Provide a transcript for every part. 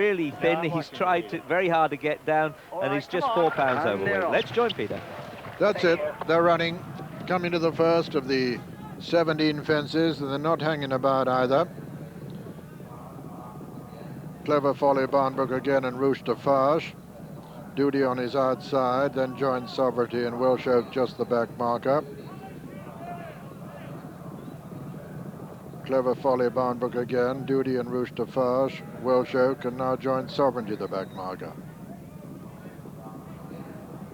really thin. He's tried very hard to get down, and he's just 4 pounds overweight. Let's join Peter. That's it. They're running, coming to the first of the 17 fences, and they're not hanging about either. Clever Folly, Barnbrook again, and Rooster Farge. Duty on his outside, then joins Sovereignty and Welsh Oak, just the back marker. Clever Folly, Barnbrook again, Duty and Rooster Farge, Welsh Oak, and now joins Sovereignty, the back marker.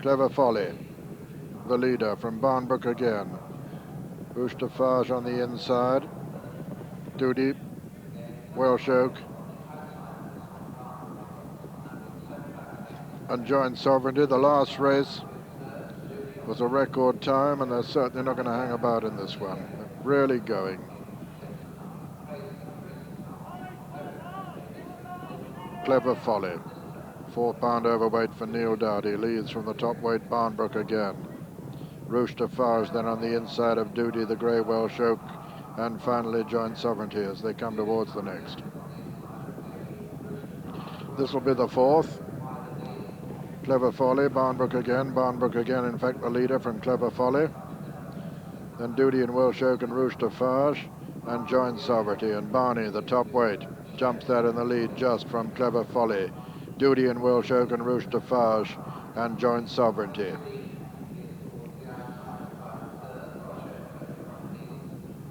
Clever Folly, the leader from Barnbrook again. Rooster Farge on the inside. Duty, Welsh Oak, and joins Sovereignty. The last race was a record time, and they're certainly not going to hang about in this one. They're really going. Clever Folly, 4 pound overweight for Neil Dowdy, leads from the top weight. Barnbrook again. Rooster Farge then on the inside of Duty, the grey Welsh Oak, and finally joins Sovereignty as they come towards the next. This will be the fourth. Clever Folly, Barnbrook again, in fact the leader from Clever Folly. Then Duty and Welsh Oak and Rooster Farge, and joins Sovereignty, and Barney, the top weight, jumps that in the lead just from Clever Folly. Duty and Welsh Oak and Rooster Farge, and joins Sovereignty.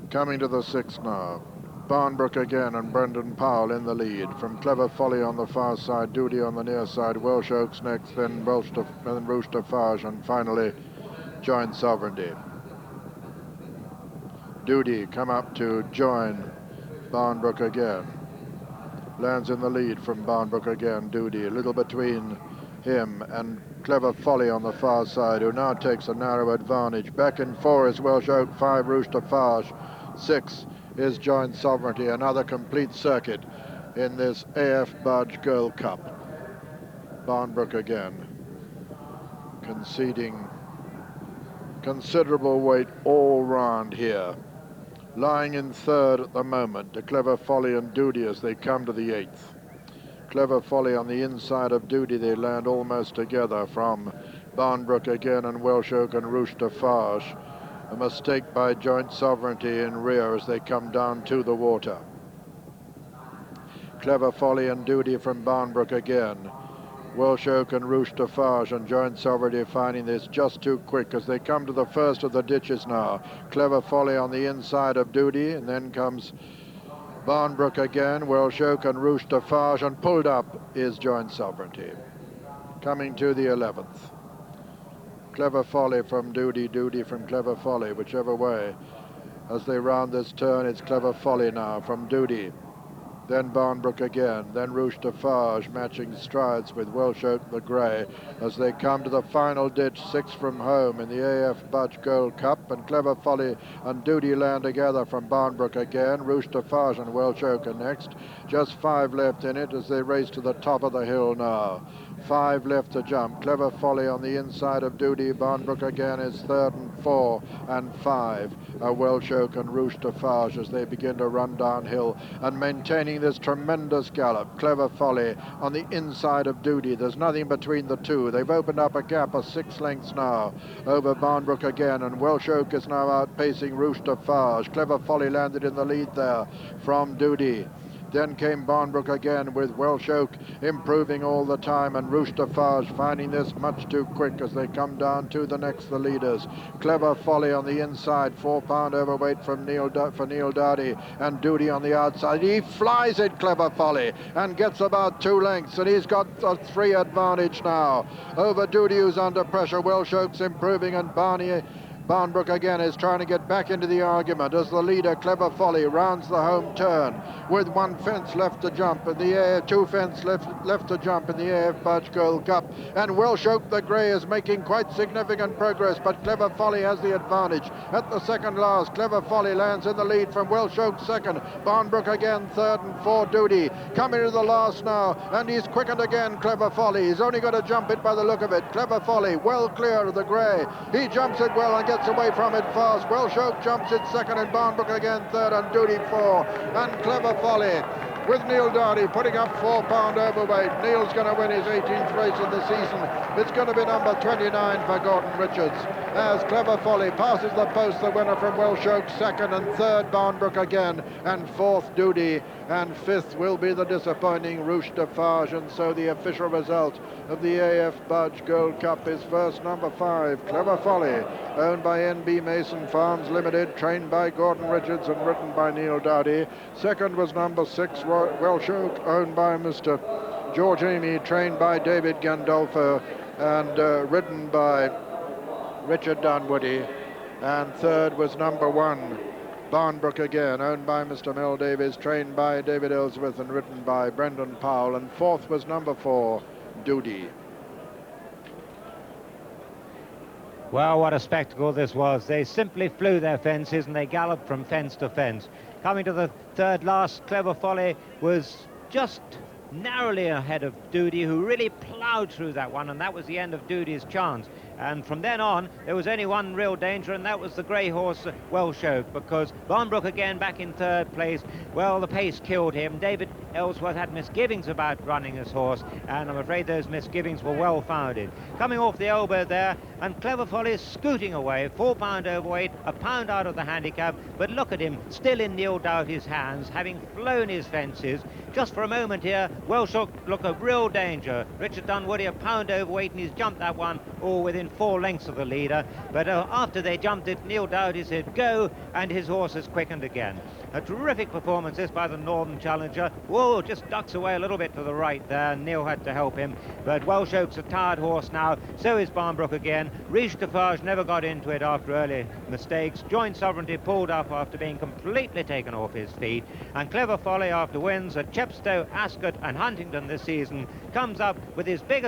Coming to the sixth now. Barnbrook again and Brendan Powell in the lead. From Clever Folly on the far side, Duty on the near side, Welsh Oaks next, then Rooster Farge, and finally joins Sovereignty. Duty come up to join Barnbrook again. Lands in the lead from Barnbrook again, Duty, a little between him and Clever Folly on the far side, who now takes a narrow advantage. Back in 4 is Welsh Oak, 5 Rooster Farge, 6 is joint Sovereignty. Another complete circuit in this A.F.Budge Girl Cup. Barnbrook again, conceding considerable weight all round here. Lying in third at the moment to Clever Folly and Duty as they come to the 8th. Clever Folly on the inside of Duty, they land almost together from Barnbrook again and Welsh Oak and Rooster Farge. A mistake by joint Sovereignty in rear as they come down to the water. Clever Folly and Duty from Barnbrook again. Welsh Oak and Rooster Farge and joint Sovereignty finding this just too quick as they come to the first of the ditches now. Clever Folly on the inside of Duty, and then comes Barnbrook again, Welsh Oak and Rooster Farge, and pulled up is joint Sovereignty. Coming to the 11th. Clever Folly from Duty, Duty from Clever Folly, whichever way. As they round this turn, it's Clever Folly now from Duty. Then Barnbrook again, then Rooster Farge matching strides with Welsh Oak the grey as they come to the final ditch, 6 from home in the A.F.Budge Gold Cup, and Clever Folly and Duty land together from Barnbrook again. Rooster Farge and Welsh Oak are next. Just 5 left in it as they race to the top of the hill now. 5 left to jump. Clever Folly on the inside of Duty. Barnbrook again is third, and 4 and 5 are Welsh Oak and Rooster Farge as they begin to run downhill and maintaining this tremendous gallop. Clever Folly on the inside of Duty. There's nothing between the two. They've opened up a gap of 6 lengths now over Barnbrook again, and Welsh Oak is now outpacing Rooster Farge. Clever Folly landed in the lead there from Duty. Then came Barnbrook again with Welsh Oak improving all the time, and Rooster Farge finding this much too quick as they come down to the next, the leaders. Clever Folly on the inside, 4 pound overweight from Neil Dowdy, and Duty on the outside. He flies it, Clever Folly, and gets about 2 lengths, and he's got a 3 advantage now over Duty, who's under pressure. Welsh Oak's improving, and Barnbrook again is trying to get back into the argument as the leader, Clever Folly, rounds the home turn with 1 fence left to jump in the air, 2 fence left to jump in the A.F.Budge Gold Cup. And Welsh Oak the grey is making quite significant progress, but Clever Folly has the advantage. At the second last, Clever Folly lands in the lead from Welsh Oak second. Barnbrook again third, and 4 Duty. Coming to the last now, and he's quickened again, Clever Folly. He's only got to jump it by the look of it. Clever Folly well clear of the grey. He jumps it well and gets away from it fast. Welsh Oak jumps it second, and Barnbrook again third, and Duty 4, and Clever Folly with Neil Dowdy putting up 4 pound overweight. Neil's going to win his 18th race of the season. It's going to be number 29 for Gordon Richards, as Clever Folly passes the post, the winner from Welsh Oak, second, and third Barnbrook again, and fourth Doody, and fifth will be the disappointing Rouge de Farge. And so the official result of the A.F.Budge Gold Cup is first, number 5, Clever Folly, owned by N.B. Mason Farms Limited, trained by Gordon Richards and ridden by Neil Dowdy. Second was number 6, Welsh Oak, owned by Mr. George Amy, trained by David Gandolfo and ridden by Richard Dunwoody. And third was number 1, Barnbrook again, owned by Mr. Mel Davies, trained by David Ellsworth and ridden by Brendan Powell. And fourth was number 4, Doody. Well, what a spectacle this was. They simply flew their fences and they galloped from fence to fence. Coming to the third last, Clever Folly was just narrowly ahead of Doody, who really ploughed through that one, and that was the end of Doody's chance. And from then on, there was only one real danger, and that was the grey horse Welsh Oak, because Barnbrook again back in third place. Well, the pace killed him. David Ellsworth had misgivings about running his horse, and I'm afraid those misgivings were well founded. Coming off the elbow there, and Clever Folly is scooting away, 4 pound overweight, a pound out of the handicap, but look at him, still in Neil Doughty's hands, having flown his fences. Just for a moment here, Welsh Oak look a real danger. Richard Dunwoody, a pound overweight, and he's jumped that one all within 4 lengths of the leader. But after they jumped it, Neil Doughty said go, and his horse has quickened again. A terrific performance this by the Northern Challenger. Whoa, just ducks away a little bit to the right there. Neil had to help him. But Welsh Oak's a tired horse now. So is Barnbrook again. Rouge de Farge never got into it after early mistakes. Joint Sovereignty pulled up after being completely taken off his feet. And Clever Folly, after wins at Chepstow, Ascot and Huntingdon this season, comes up with his biggest